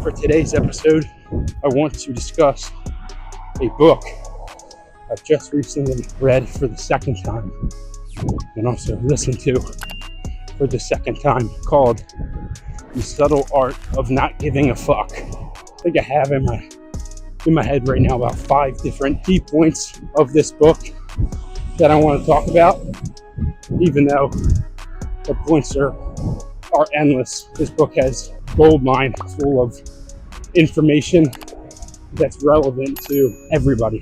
For today's episode, I want to discuss a book I've just recently read for the second time and also listened to for the second time, called The Subtle Art of Not Giving a Fuck. I think I have in my head right now about 5 different key points of this book that I want to talk about, even though the points are endless. This book has gold mine full of information that's relevant to everybody,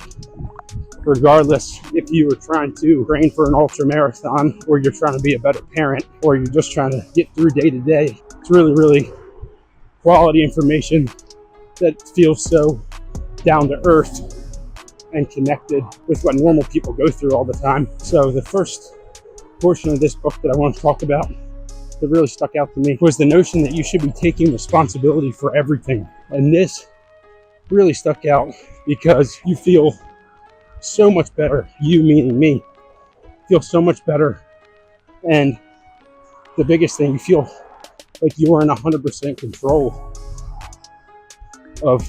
regardless if you are trying to train for an ultra marathon, or you're trying to be a better parent, or you're just trying to get through day to day. It's really quality information that feels so down to earth and connected with what normal people go through all the time. So the first portion of this book that I want to talk about that really stuck out to me was the notion that you should be taking responsibility for everything. And this really stuck out because you feel so much better, you meaning me, feel so much better. And the biggest thing, you feel like you are in 100% control of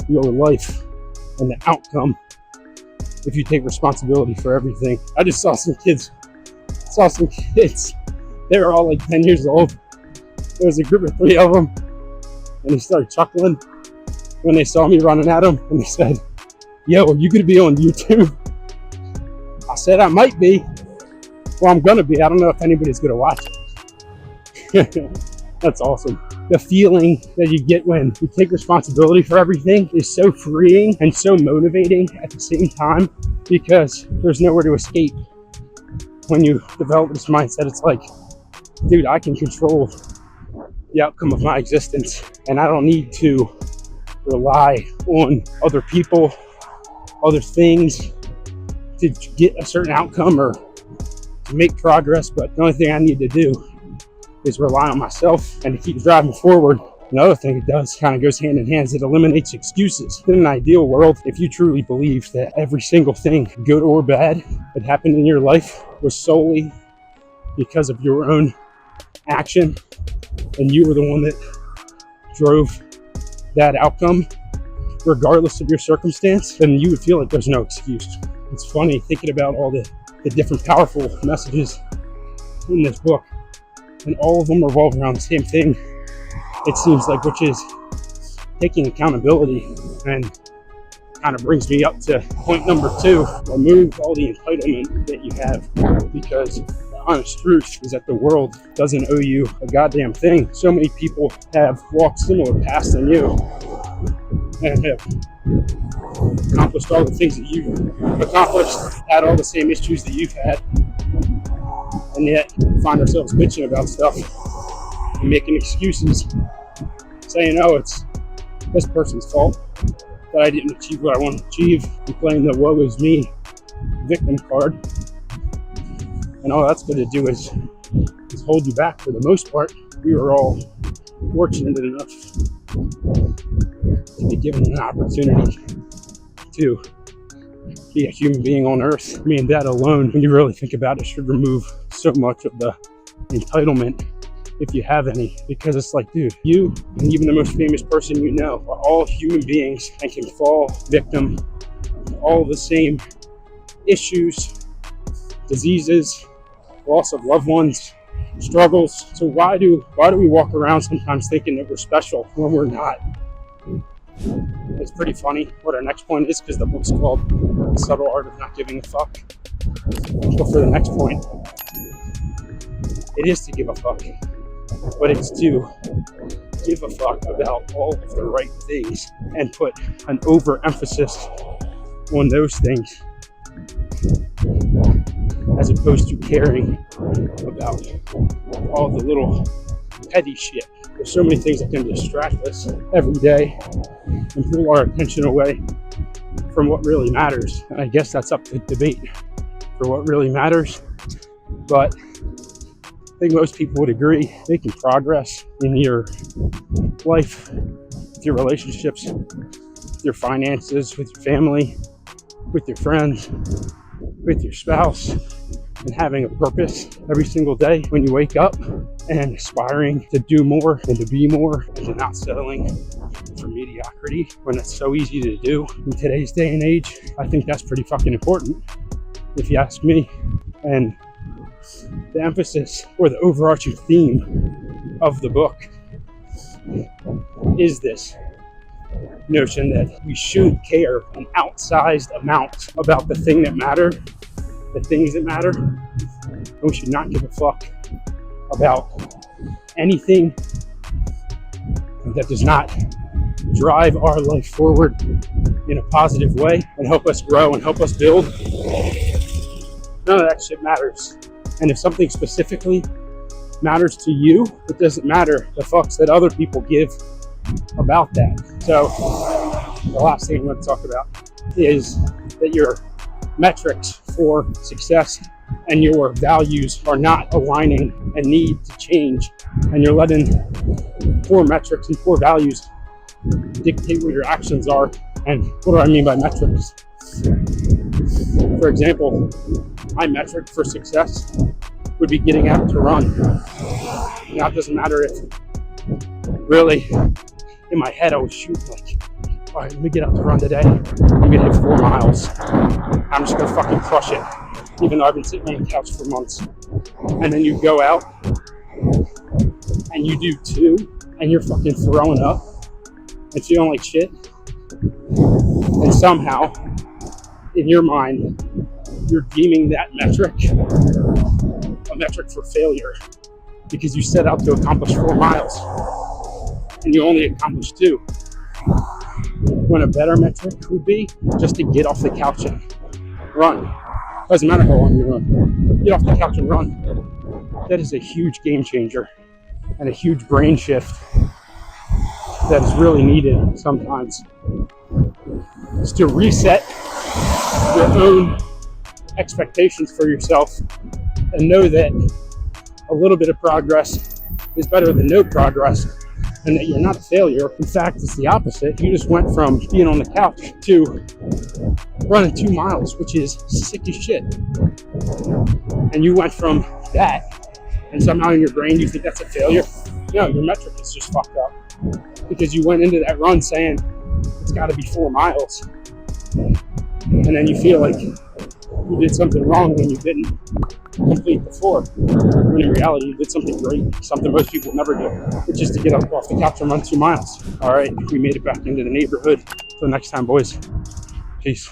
your life and the outcome if you take responsibility for everything. I just saw some kids. They were all like 10 years old. There was a group of 3 of them, and they started chuckling when they saw me running at them, and they said, "Yo, are you gonna be on YouTube?" I said, "I might be." Well, I'm gonna be. I don't know if anybody's gonna watch it. That's awesome. The feeling that you get when you take responsibility for everything is so freeing and so motivating at the same time, because there's nowhere to escape. When you develop this mindset, it's like, dude, I can control the outcome of my existence, and I don't need to rely on other people, other things to get a certain outcome or to make progress. But the only thing I need to do is rely on myself and to keep driving forward. Another thing it does, kind of goes hand in hand, is it eliminates excuses. In an ideal world, if you truly believe that every single thing, good or bad, that happened in your life was solely because of your own action, and you were the one that drove that outcome, regardless of your circumstance, then you would feel like there's no excuse. It's funny thinking about all the different powerful messages in this book, and all of them revolve around the same thing, it seems like, which is taking accountability. And kind of brings me up to point number 2: remove all the entitlement that you have, because the honest truth is that the world doesn't owe you a goddamn thing. So many people have walked similar paths than you and have accomplished all the things that you've accomplished, had all the same issues that you've had, and yet find ourselves bitching about stuff and making excuses, saying, "Oh, it's this person's fault that I didn't achieve what I want to achieve," and playing the woe is me victim card. And all that's going to do is hold you back. For the most part, we were all fortunate enough to be given an opportunity to be a human being on earth. I mean, that alone, when you really think about it, should remove so much of the entitlement, if you have any, because it's like, dude, you and even the most famous person you know are all human beings and can fall victim to all the same issues, diseases, loss of loved ones, struggles. So why do we walk around sometimes thinking that we're special when we're not? It's pretty funny what our next point is, because the book's called The Subtle Art of Not Giving a Fuck. But for the next point, it is to give a fuck, but it's to give a fuck about all of the right things and put an overemphasis on those things, as opposed to caring about all the little petty shit. There's so many things that can distract us every day and pull our attention away from what really matters. And I guess that's up to debate for what really matters. But I think most people would agree making progress in your life, with your relationships, with your finances, with your family, with your friends, with your spouse, and having a purpose every single day when you wake up, and aspiring to do more and to be more and to not settling for mediocrity when it's so easy to do in today's day and age. I think that's pretty fucking important, if you ask me. And the emphasis or the overarching theme of the book is this notion that we should care an outsized amount about the thing that matter, the things that matter, and we should not give a fuck about anything that does not drive our life forward in a positive way and help us grow and help us build. None of that shit matters. And if something specifically matters to you, it doesn't matter the fucks that other people give about that. So the last thing I'm going to talk about is that your metrics for success and your values are not aligning and need to change, and you're letting poor metrics and poor values dictate what your actions are. And what do I mean by metrics? For example, my metric for success would be getting out to run. Now, it doesn't matter if really in my head I was shooting like, all right, let me get out to run today. I'm gonna hit 4 miles. I'm just gonna fucking crush it, even though I've been sitting on the couch for months. And then you go out and you do 2 and you're fucking throwing up and feeling like shit. And somehow, in your mind, you're deeming that metric a metric for failure because you set out to accomplish 4 miles and you only accomplished 2. When a better metric would be just to get off the couch and run. Doesn't matter how long you run. Get off the couch and run. That is a huge game changer and a huge brain shift that is really needed sometimes. Is to reset your own expectations for yourself and know that a little bit of progress is better than no progress, and that you're not a failure. In fact, it's the opposite. You just went from being on the couch to running 2 miles, which is sick as shit. And you went from that, and somehow in your brain you think that's a failure. No, your metric is just fucked up because you went into that run saying it's got to be 4 miles, and then you feel like you did something wrong when you didn't complete the 4. When in reality, you did something great, something most people never do, which is to get up off the couch and run 2 miles. All right, we made it back into the neighborhood. Till next time, boys. Peace.